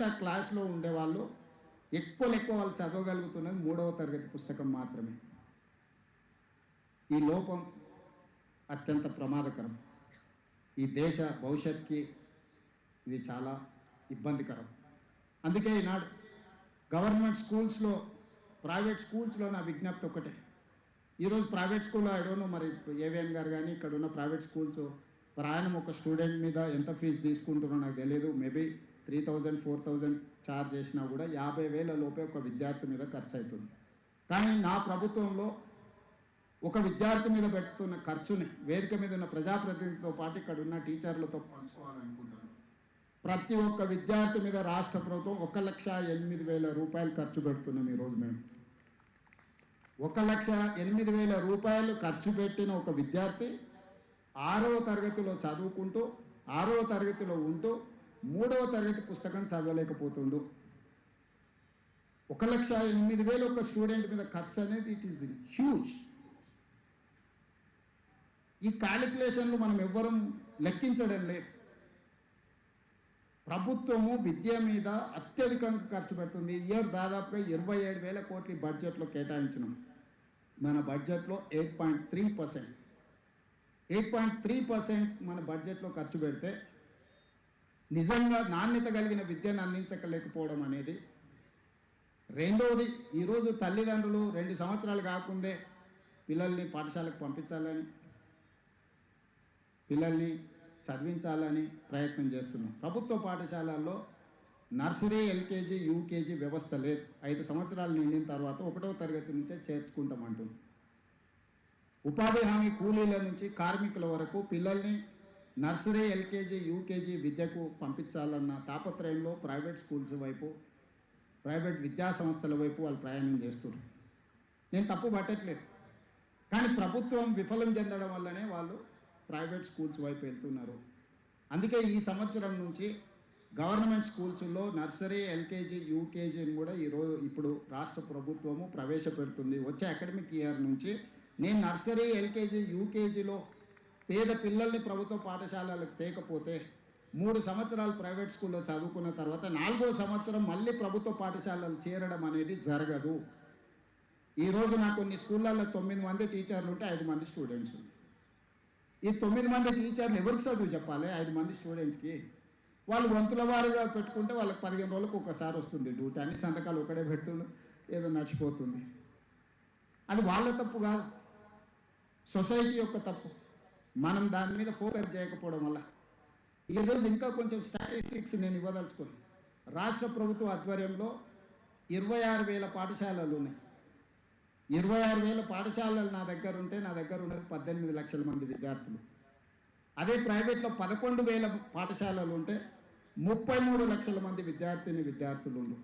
ఆ క్లాస్లో ఉండేవాళ్ళు ఎక్కువ వాళ్ళు చదవగలుగుతున్నది 3వ తరగతి పుస్తకం మాత్రమే. ఈ లోపం అత్యంత ప్రమాదకరం. ఈ దేశ భవిష్యత్తుకి ఇది చాలా ఇబ్బందికరం. అందుకే ఈనాడు గవర్నమెంట్ స్కూల్స్లో, ప్రైవేట్ స్కూల్స్లో నా విజ్ఞప్తి ఒకటే. ఈరోజు ప్రైవేట్ స్కూల్లో ఐడోనో మరి ఏవిఎన్ గారు కానీ ఇక్కడ ఉన్న ప్రైవేట్ స్కూల్స్ ప్రయాణం ఒక స్టూడెంట్ మీద ఎంత ఫీజు తీసుకుంటున్నారో నాకు తెలియదు. మేబీ 3000 4000 ఛార్జ్ చేసినా కూడా 50,000 లోపే ఒక విద్యార్థి మీద ఖర్చు అవుతుంది. కానీ నా ప్రభుత్వంలో ఒక విద్యార్థి మీద పెడుతున్న ఖర్చుని వేదిక మీద ఉన్న ప్రజాప్రతినిధులతో పాటు ఇక్కడ ఉన్న టీచర్లతో పంచుకోవాలనుకుంటున్నాను. ప్రతి ఒక్క విద్యార్థి మీద రాష్ట్ర ప్రభుత్వం 1,08,000 రూపాయలు ఖర్చు పెడుతున్నాం. ఈరోజు మేము 1,08,000 రూపాయలు ఖర్చు పెట్టిన ఒక విద్యార్థి 6వ తరగతిలో చదువుకుంటూ 6వ తరగతిలో ఉంటూ 3వ తరగతి పుస్తకం చదవలేకపోతుండు. 1,08,000 ఒక స్టూడెంట్ మీద ఖర్చు అనేది ఇట్ ఈస్ హ్యూజ్. ఈ క్యాలిక్యులేషన్లు మనం ఎవ్వరం లెక్కించడం లేదు. ప్రభుత్వము విద్య మీద అత్యధికంగా ఖర్చు పెడుతుంది. ఇయర్ దాదాపుగా 27,000 కోట్ల బడ్జెట్లో కేటాయించినాం. మన బడ్జెట్లో 8.3% మన బడ్జెట్లో ఖర్చు పెడితే నిజంగా నాణ్యత కలిగిన విద్యను అందించలేకపోవడం అనేది. రెండవది, ఈరోజు తల్లిదండ్రులు 2 సంవత్సరాలు కాకుండే పిల్లల్ని పాఠశాలకు పంపించాలని, పిల్లల్ని చదివించాలని ప్రయత్నం చేస్తున్నాం. ప్రభుత్వ పాఠశాలల్లో నర్సరీ, ఎల్కేజీ, యూకేజీ వ్యవస్థ లేదు. 5 సంవత్సరాలు నిండిన తర్వాత 1వ తరగతి నుంచే చేర్చుకుంటామంటుంది. ఉపాధి హామీ కూలీల నుంచి కార్మికుల వరకు పిల్లల్ని నర్సరీ, ఎల్కేజీ, యూకేజీ విద్యకు పంపించాలన్న తాపత్రయంలో ప్రైవేట్ స్కూల్స్ వైపు, ప్రైవేట్ విద్యా సంస్థల వైపు వాళ్ళు ప్రయాణం చేస్తున్నారు. నేను తప్పు పట్టట్లేదు, కానీ ప్రభుత్వం విఫలం చెందడం వల్లనే వాళ్ళు ప్రైవేట్ స్కూల్స్ వైపు వెళ్తున్నారు. అందుకే ఈ సంవత్సరం నుంచి గవర్నమెంట్ స్కూల్స్లో నర్సరీ, ఎల్కేజీ, యూకేజీని కూడా ఇప్పుడు రాష్ట్ర ప్రభుత్వము ప్రవేశపెడుతుంది. వచ్చే అకాడమిక్ ఇయర్ నుంచి నేను నర్సరీ, ఎల్కేజీ, యూకేజీలో పేద పిల్లల్ని ప్రభుత్వ పాఠశాలలకు తేకపోతే 3 సంవత్సరాలు ప్రైవేట్ స్కూల్లో చదువుకున్న తర్వాత 4వ సంవత్సరం మళ్ళీ ప్రభుత్వ పాఠశాలలు చేరడం అనేది జరగదు. ఈరోజు నాకు కొన్ని స్కూళ్ళల్లో 9 మంది టీచర్లు ఉంటే 5 మంది స్టూడెంట్స్. ఈ 9 మంది టీచర్లు ఎవరికి చదువు చెప్పాలి? 5 మంది స్టూడెంట్స్కి. వాళ్ళు వంతుల వారీగా పెట్టుకుంటే వాళ్ళకి 15 రోజులకు ఒకసారి వస్తుంది డ్యూటీ. అన్ని సంతకాలు ఒకడే పెడుతుండు, ఏదో నడిచిపోతుంది. అది వాళ్ళ తప్పు కాదు, సొసైటీ యొక్క తప్పు. మనం దాని మీద ఫోకస్ చేయకపోవడం వల్ల ఈరోజు ఇంకా కొంచెం స్టాటిస్టిక్స్ నేను ఇవ్వదలుచుకోను. రాష్ట్ర ప్రభుత్వ ఆధ్వర్యంలో 26,000 పాఠశాలలు ఉన్నాయి. 26,000 పాఠశాలలు నా దగ్గర ఉంటే నా దగ్గర ఉన్నది 18 లక్షల మంది విద్యార్థులు. అదే ప్రైవేట్లో 11,000 పాఠశాలలు ఉంటే 33 లక్షల మంది విద్యార్థులు ఉండు.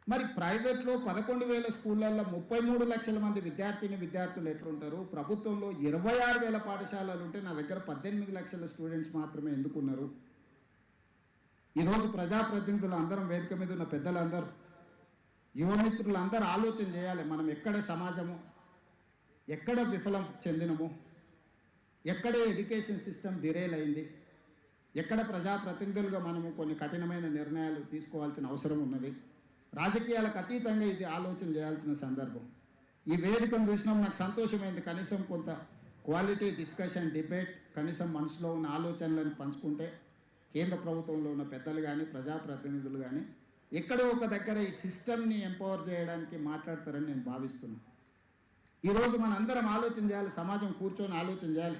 మరి ప్రైవేట్లో 11,000 స్కూళ్ళల్లో 33 లక్షల మంది విద్యార్థులు ఎట్లుంటారు? ప్రభుత్వంలో 26,000 పాఠశాలలు ఉంటే నా దగ్గర 18 లక్షల స్టూడెంట్స్ మాత్రమే ఎందుకున్నారు? ఈరోజు ప్రజాప్రతినిధులు అందరం, వేదిక మీద ఉన్న పెద్దలందరూ, యువమిత్రులు అందరూ ఆలోచన చేయాలి. మనం ఎక్కడ సమాజము, ఎక్కడ విఫలం చెందినము, ఎక్కడ ఎడ్యుకేషన్ సిస్టమ్ డిరేల్ అయింది, ఎక్కడ ప్రజాప్రతినిధులుగా మనము కొన్ని కఠినమైన నిర్ణయాలు తీసుకోవాల్సిన అవసరం ఉన్నది. రాజకీయాలకు అతీతంగా ఇది ఆలోచన చేయాల్సిన సందర్భం. ఈ వేదికను చూసినాం, నాకు సంతోషమైంది. కనీసం కొంత క్వాలిటీ డిస్కషన్, డిబేట్, కనీసం మనసులో ఉన్న ఆలోచనలను పంచుకుంటే కేంద్ర ప్రభుత్వంలో ఉన్న పెద్దలు కానీ ప్రజాప్రతినిధులు కానీ ఎక్కడో ఒక దగ్గర ఈ సిస్టమ్ని ఎంపవర్ చేయడానికి మాట్లాడతారని నేను భావిస్తున్నాను. ఈరోజు మనందరం ఆలోచన చేయాలి, సమాజం కూర్చొని ఆలోచన చేయాలి.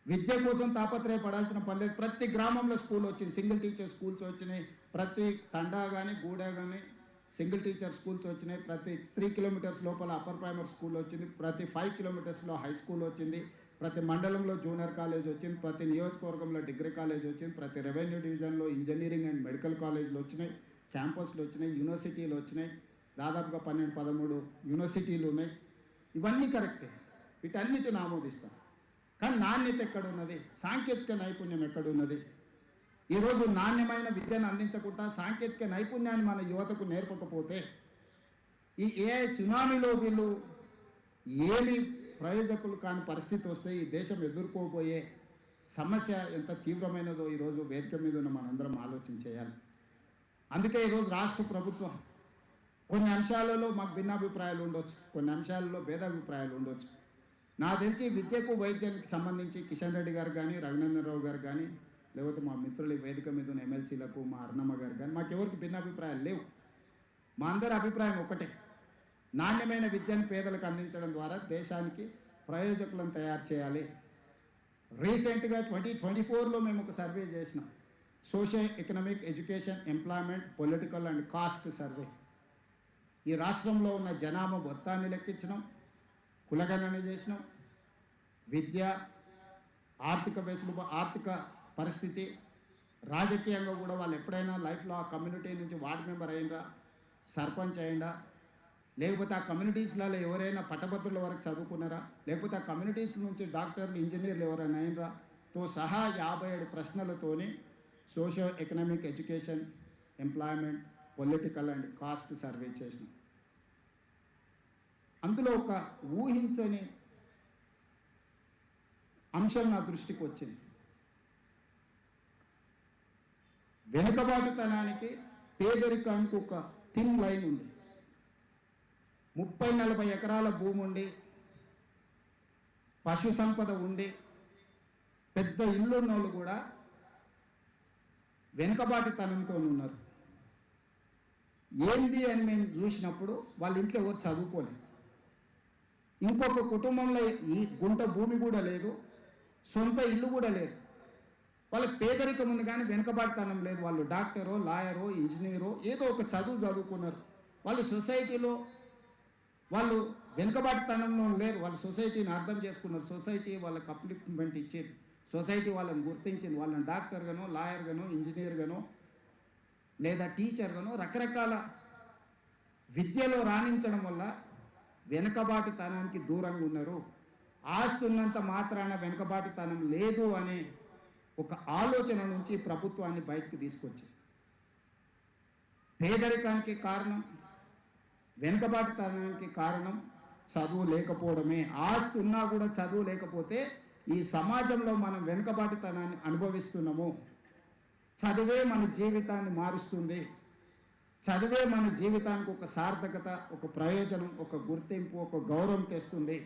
విద్య కోసం తాపత్రయపడాల్సిన పని లేదు. ప్రతి గ్రామంలో స్కూల్ వచ్చింది, సింగిల్ టీచర్ స్కూల్స్ వచ్చినాయి. ప్రతి తండా కానీ గూడ కానీ సింగిల్ టీచర్ స్కూల్స్ వచ్చినాయి. ప్రతి 3 కిలోమీటర్స్ లోపల అప్పర్ ప్రైమరీ స్కూల్ వచ్చింది. ప్రతి 5 కిలోమీటర్స్లో హై స్కూల్ వచ్చింది. ప్రతి మండలంలో జూనియర్ కాలేజ్ వచ్చింది. ప్రతి నియోజకవర్గంలో డిగ్రీ కాలేజ్ వచ్చింది. ప్రతి రెవెన్యూ డివిజన్లో ఇంజనీరింగ్ అండ్ మెడికల్ కాలేజీలు వచ్చినాయి. క్యాంపస్లు వచ్చినాయి. యూనివర్సిటీలు వచ్చినాయి. దాదాపుగా 12-13 యూనివర్సిటీలు ఉన్నాయి. ఇవన్నీ కరెక్టే, వీటన్నిటిని ఆమోదిస్తాం. కానీ నాణ్యత ఎక్కడున్నది? సాంకేతిక నైపుణ్యం ఎక్కడున్నది? ఈరోజు నాణ్యమైన విద్యను అందించకుండా సాంకేతిక నైపుణ్యాన్ని మన యువతకు నేర్పకపోతే ఈ ఏఐ సునామీలో వీళ్ళు ఏమి ప్రయోజకులు కాని పరిస్థితి వస్తే ఈ దేశం ఎదుర్కోబోయే సమస్య ఎంత తీవ్రమైనదో ఈరోజు వేదిక మీద ఉన్న మనందరం ఆలోచన చేయాలి. అందుకే ఈరోజు రాష్ట్ర ప్రభుత్వం కొన్ని అంశాలలో మాకు భిన్నాభిప్రాయాలు ఉండొచ్చు, కొన్ని అంశాలలో భేదాభిప్రాయాలు ఉండొచ్చు. నాకు తెలిసి విద్యకు వైద్యానికి సంబంధించి కిషన్ రెడ్డి గారు కానీ, రఘునందన్ రావు గారు కానీ, లేకపోతే మా మిత్రులు వేదిక మీద ఉన్న ఎమ్మెల్సీలకు, మా అరుణమ్మ గారు కానీ, మాకెవరికి భిన్నాభిప్రాయాలు లేవు. మా అందరి అభిప్రాయం ఒకటే, నాణ్యమైన విద్యను పేదలకు అందించడం ద్వారా దేశానికి ప్రయోజకులను తయారు చేయాలి. రీసెంట్గా 2024లో మేము ఒక సర్వే చేసినాం, social economic education employment political and caste survey. ఈ రాష్ట్రంలో ఉన్న జనాభా మొత్తాన్ని లెక్కించడం, కులగణన చేసినాం, విద్య, ఆర్థిక పరిస్థితి, రాజకీయంగా కూడా వాళ్ళు ఎప్పుడైనా లైఫ్లో ఆ కమ్యూనిటీ నుంచి వార్డు మెంబర్ అయినరా, సర్పంచ్ అయిందా, లేకపోతే ఆ కమ్యూనిటీస్లలో ఎవరైనా పట్టభద్రుల వరకు చదువుకున్నారా, లేకపోతే ఆ కమ్యూనిటీస్ నుంచి డాక్టర్లు, ఇంజనీర్లు ఎవరైనా అయినరా తో సహా 57 ప్రశ్నలతోని socio economic education employment political and caste survey చేసినాం. అందులో ఒక ఊహించని అంశం నా దృష్టికి వచ్చింది. వెనుకబాటుతనానికి, పేదరికానికి ఒక థిన్ లైన్ ఉంది. 30-40 ఎకరాల భూమి ఉండి, పశు సంపద ఉండి, పెద్ద ఇల్లు ఉన్నోళ్ళు కూడా వెనుకబాటుతనంతో ఉన్నారు. ఏంది అని మేము చూసినప్పుడు వాళ్ళ ఇంట్లో ఎవరు చదువుకోలేదు. ఇంకొక కుటుంబంలో ఈ గుంట భూమి కూడా లేదు, సొంత ఇల్లు కూడా లేదు. వాళ్ళకి పేదరికం ఉంది కానీ వెనుకబాటుతనం లేదు. వాళ్ళు డాక్టరో, లాయరో, ఇంజనీరో ఏదో ఒక చదువుకున్నారు. వాళ్ళు సొసైటీలో వాళ్ళు వెనుకబాటుతనంలో లేరు. వాళ్ళు సొసైటీని అర్థం చేసుకున్నారు. సొసైటీ వాళ్ళకి అప్లిఫ్ట్మెంట్ ఇచ్చేది, సొసైటీ వాళ్ళని గుర్తించింది. వాళ్ళని డాక్టర్గానో, లాయర్గానో, ఇంజనీర్గానో లేదా టీచర్గానో రకరకాల విద్యలో రాణించడం వల్ల వెనుకబాటుతనానికి దూరంగా ఉన్నారు. ఆస్తి ఉన్నంత మాత్రాన వెనుకబాటుతనం లేదు అనే ఒక ఆలోచన నుంచి ప్రభుత్వాన్ని బయటకు తీసుకొచ్చింది. పేదరికానికి కారణం, వెనుకబాటుతనానికి కారణం చదువు లేకపోవడమే. ఆస్తి ఉన్నా కూడా చదువు లేకపోతే ఈ సమాజంలో మనం వెనుకబాటుతనాన్ని అనుభవిస్తున్నాము. చదివే మన జీవితాన్ని మారుస్తుంది. చదివే మన జీవితానికి ఒక సార్థకత, ఒక ప్రయోజనం, ఒక గుర్తింపు, ఒక గౌరవం తెస్తుంది.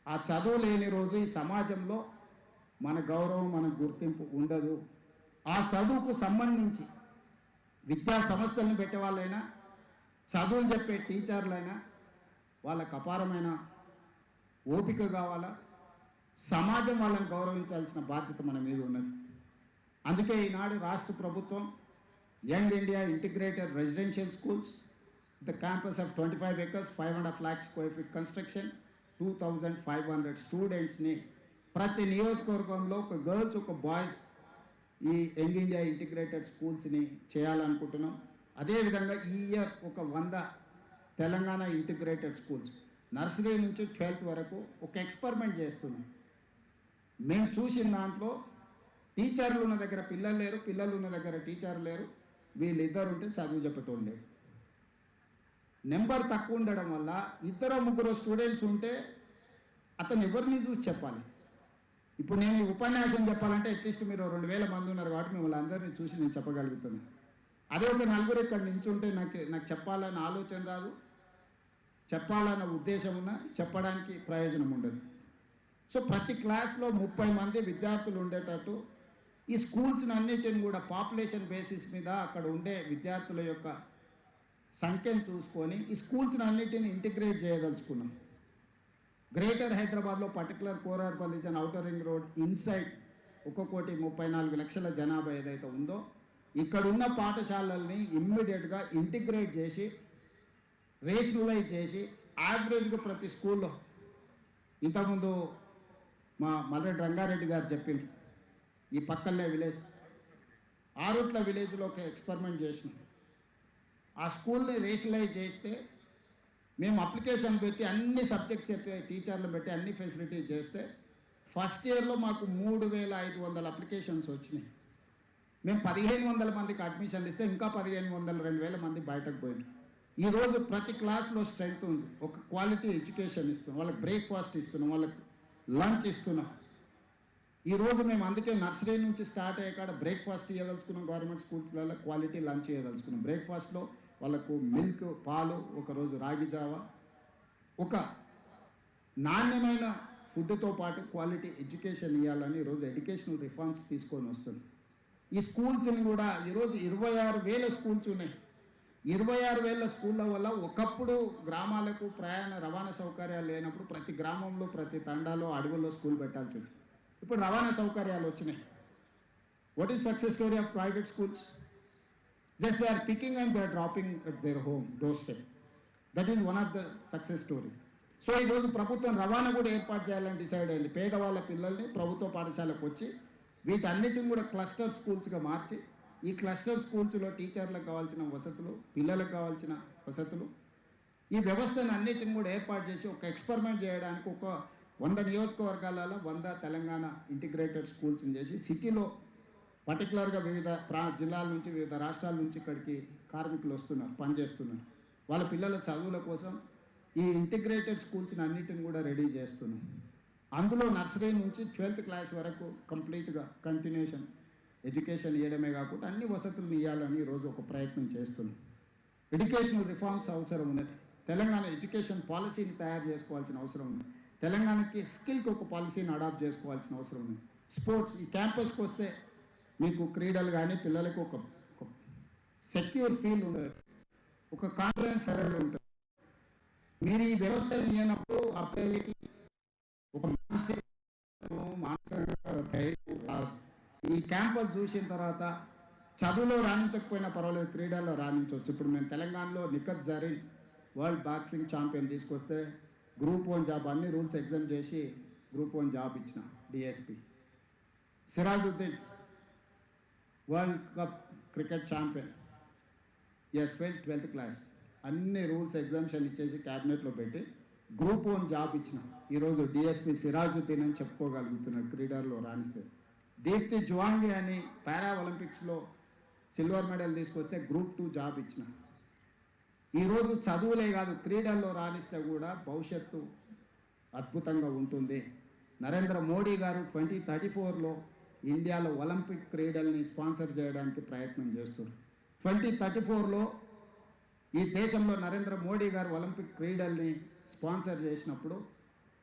ఆ చదువు లేని రోజు ఈ సమాజంలో మన గౌరవం, మన గుర్తింపు ఉండదు. ఆ చదువుకు సంబంధించి విద్యా సంస్థలను పెట్టే వాళ్ళైనా, చదువులు చెప్పే టీచర్లైనా వాళ్ళకు అపారమైన ఓపిక కావాలా. సమాజం వాళ్ళని గౌరవించాల్సిన బాధ్యత మన మీద ఉన్నది. అందుకే ఈనాడు రాష్ట్ర ప్రభుత్వం young India integrated residential schools, the campus of 25 acres 5.5 lakh square feet construction, 2500 స్టూడెంట్స్ని ప్రతి నియోజకవర్గంలో ఒక గర్ల్స్, ఒక బాయ్స్ ఈ యంగ్ ఇండియా ఇంటిగ్రేటెడ్ స్కూల్స్ని చేయాలనుకుంటున్నాం. అదేవిధంగా ఈ ఇయర్ ఒక 100 తెలంగాణ ఇంటిగ్రేటెడ్ స్కూల్స్ నర్సరీ నుంచి 12th వరకు ఒక ఎక్స్పెరిమెంట్ చేస్తున్నాం. మేము చూసిన దాంట్లో టీచర్లు ఉన్న దగ్గర పిల్లలు లేరు, పిల్లలు ఉన్న దగ్గర టీచర్లు లేరు. వీళ్ళిద్దరు ఉంటే చదువు చెప్పటం లేదు. నెంబర్ తక్కువ ఉండడం వల్ల 2-3 స్టూడెంట్స్ ఉంటే అతను ఎవరిని చూసి చెప్పాలి. ఇప్పుడు నేను ఈ ఉపన్యాసం చెప్పాలంటే అట్లీస్ట్ మీరు 2000 మంది ఉన్నారు కాబట్టి మిమ్మల్ని అందరినీ చూసి నేను చెప్పగలుగుతున్నాను. అదే ఒక 4 ఇక్కడ నించుంటే నాకు చెప్పాలన్న ఆలోచన రాదు, చెప్పాలన్న ఉద్దేశం ఉన్నా చెప్పడానికి ప్రయోజనం ఉండదు. సో ప్రతి క్లాస్లో 30 మంది విద్యార్థులు ఉండేటట్టు ఈ స్కూల్స్ని అన్నిటిని కూడా పాపులేషన్ బేసిస్ మీద అక్కడ ఉండే విద్యార్థుల యొక్క సంఖ్యను చూసుకొని ఈ స్కూల్స్ని అన్నిటిని ఇంటిగ్రేట్ చేయదలుచుకున్నాం. గ్రేటర్ హైదరాబాద్లో పర్టికులర్ కోరార్పల్ region, outer ring road inside 1,34,00,000 జనాభా ఏదైతే ఉందో ఇక్కడున్న పాఠశాలల్ని ఇమ్మీడియట్గా ఇంటిగ్రేట్ చేసి రేషనలైజ్ చేసి యావరేజ్గా ప్రతి స్కూల్లో, ఇంతకుముందు మా మల్లెడ్డి రంగారెడ్డి గారు చెప్పిండ్రు, ఈ పక్కనే విలేజ్ ఆరుట్ల విలేజ్లో ఒక ఎక్స్పెరిమెంట్ చేసినాం. ఆ స్కూల్ని రేషనలైజ్ చేస్తే మేము అప్లికేషన్ పెట్టి అన్ని సబ్జెక్ట్స్ చెప్పే టీచర్లు పెట్టి అన్ని ఫెసిలిటీస్ చేస్తే ఫస్ట్ ఇయర్లో మాకు 3,500 అప్లికేషన్స్ వచ్చినాయి. మేము 1,500 మందికి అడ్మిషన్లు ఇస్తే ఇంకా 1,500, 2,000 మంది బయటకు పోయినారు. ఈరోజు ప్రతి క్లాస్లో స్ట్రెంగ్త్ ఉంది. ఒక క్వాలిటీ ఎడ్యుకేషన్ ఇస్తున్నాం, వాళ్ళకి బ్రేక్ఫాస్ట్ ఇస్తున్నాం, వాళ్ళకి లంచ్ ఇస్తున్నాం. ఈరోజు మేము అందుకే నర్సరీ నుంచి స్టార్ట్ అయ్యాక బ్రేక్ఫాస్ట్ చేయదలుచుకున్నాం. గవర్నమెంట్ స్కూల్స్లలో క్వాలిటీ లంచ్ చేయదలుచుకున్నాం. బ్రేక్ఫాస్ట్లో వాళ్ళకు మిల్క్, పాలు, ఒకరోజు రాగి జావా, ఒక నాణ్యమైన ఫుడ్తో పాటు క్వాలిటీ ఎడ్యుకేషన్ ఇవ్వాలని ఈరోజు ఎడ్యుకేషనల్ రిఫార్మ్స్ తీసుకొని వస్తుంది. ఈ స్కూల్స్ని కూడా ఈరోజు 26,000 స్కూల్స్ ఉన్నాయి. 26,000 స్కూళ్ళ వల్ల ఒకప్పుడు గ్రామాలకు ప్రయాణ రవాణా సౌకర్యాలు లేనప్పుడు ప్రతి గ్రామంలో, ప్రతి తండాలో, అడవుల్లో స్కూల్ పెట్టాల్సి వచ్చింది. ఇప్పుడు రవాణా సౌకర్యాలు వచ్చినాయి. What is success story of private schools? Just they are picking and they are dropping at their home doorstep. That is one of the success story. So ఈరోజు ప్రభుత్వం రవాణా కూడా ఏర్పాటు చేయాలని డిసైడ్ అయింది. పేదవాళ్ళ పిల్లల్ని ప్రభుత్వ పాఠశాలకు వచ్చి వీటన్నిటిని కూడా క్లస్టర్ స్కూల్స్గా మార్చి, ఈ క్లస్టర్ స్కూల్స్లో టీచర్లకు కావాల్సిన వసతులు, పిల్లలకు కావాల్సిన వసతులు, ఈ వ్యవస్థను అన్నిటిని కూడా ఏర్పాటు చేసి ఒక ఎక్స్పెరిమెంట్ చేయడానికి ఒక 100 నియోజకవర్గాలలో 100 తెలంగాణ ఇంటిగ్రేటెడ్ స్కూల్స్ని చేసి సిటీలో పర్టికులర్గా వివిధ జిల్లాల నుంచి, వివిధ రాష్ట్రాల నుంచి ఇక్కడికి కార్మికులు వస్తున్నారు, పనిచేస్తున్నారు. వాళ్ళ పిల్లల చదువుల కోసం ఈ ఇంటిగ్రేటెడ్ స్కూల్స్ని అన్నిటిని కూడా రెడీ చేస్తున్నాం. అందులో నర్సరీ నుంచి 12th క్లాస్ వరకు కంప్లీట్గా కంటిన్యూషన్ ఎడ్యుకేషన్ ఇవ్వడమే కాకుండా అన్ని వసతులు ఇవ్వాలని ఈరోజు ఒక ప్రయత్నం చేస్తున్నాం. ఎడ్యుకేషనల్ రిఫార్మ్స్ అవసరం ఉన్నది. తెలంగాణ ఎడ్యుకేషన్ పాలసీని తయారు చేసుకోవాల్సిన అవసరం ఉంది. తెలంగాణకి స్కిల్కి ఒక పాలసీని అడాప్ట్ చేసుకోవాల్సిన అవసరం ఉంది. స్పోర్ట్స్ ఈ క్యాంపస్కి వస్తే మీకు క్రీడలు కానీ పిల్లలకు ఒక సెక్యూర్ ఫీల్ ఉంటుంది, ఒక కాన్ఫిడెన్స్ లెవెల్ ఉంటుంది. మీరు ఈ వ్యవస్థలు ఇవ్వనప్పుడు ఆ పిల్లలకి ఒక మానసిక ఈ క్యాంపస్ చూసిన తర్వాత చదువులో రాణించకపోయినా పర్వాలేదు, క్రీడల్లో రాణించవచ్చు. ఇప్పుడు మేము తెలంగాణలో Nikhat Zareen world boxing champion తీసుకొస్తే గ్రూప్ 1 జాబ్ అన్ని రూల్స్ ఎగ్జామ్ చేసి గ్రూప్ 1 జాబ్ ఇచ్చిన DSP. Sirajuddin world cup cricket champion, fail 12th class, అన్ని రూల్స్ ఎగ్జామ్షన్ ఇచ్చేసి క్యాబినెట్లో పెట్టి గ్రూప్ 1 జాబ్ ఇచ్చిన. ఈరోజు డిఎస్పి సిరాజుద్దీన్ అని చెప్పుకోగలుగుతున్నాడు క్రీడల్లో రాణిస్తే. దీప్తి జువాంగి అని పారా ఒలింపిక్స్లో సిల్వర్ మెడల్ తీసుకొస్తే గ్రూప్ 2 జాబ్ ఇచ్చిన. ఈరోజు చదువులే కాదు, క్రీడల్లో రాణిస్తే కూడా భవిష్యత్తు అద్భుతంగా ఉంటుంది. నరేంద్ర మోడీ గారు 2034లో ఇండియాలో ఒలింపిక్ క్రీడల్ని స్పాన్సర్ చేయడానికి ప్రయత్నం చేస్తారు. 2034లో ఈ దేశంలో నరేంద్ర మోడీ గారు ఒలింపిక్ క్రీడల్ని స్పాన్సర్ చేసినప్పుడు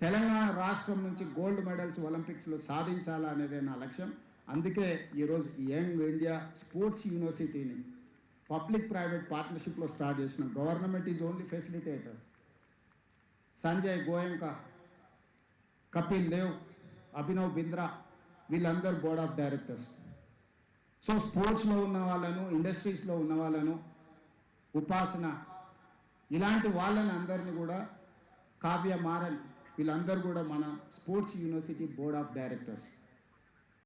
తెలంగాణ రాష్ట్రం నుంచి గోల్డ్ మెడల్స్ ఒలింపిక్స్లో సాధించాలనేదే నా లక్ష్యం. అందుకే ఈరోజు యంగ్ ఇండియా స్పోర్ట్స్ యూనివర్సిటీని పబ్లిక్ ప్రైవేట్ పార్ట్నర్షిప్లో స్టార్ట్ చేసిన. Government is only facilitator. Sanjay Goenka, Kapil Dev, Abhinav Bindra వీళ్ళందరూ బోర్డ్ ఆఫ్ డైరెక్టర్స్. సో స్పోర్ట్స్లో ఉన్న వాళ్ళను, ఇండస్ట్రీస్లో ఉన్న వాళ్ళను, ఉపాసన ఇలాంటి వాళ్ళని అందరినీ కూడా, కావ్య మారన్ వీళ్ళందరూ కూడా మన sports university board of directors.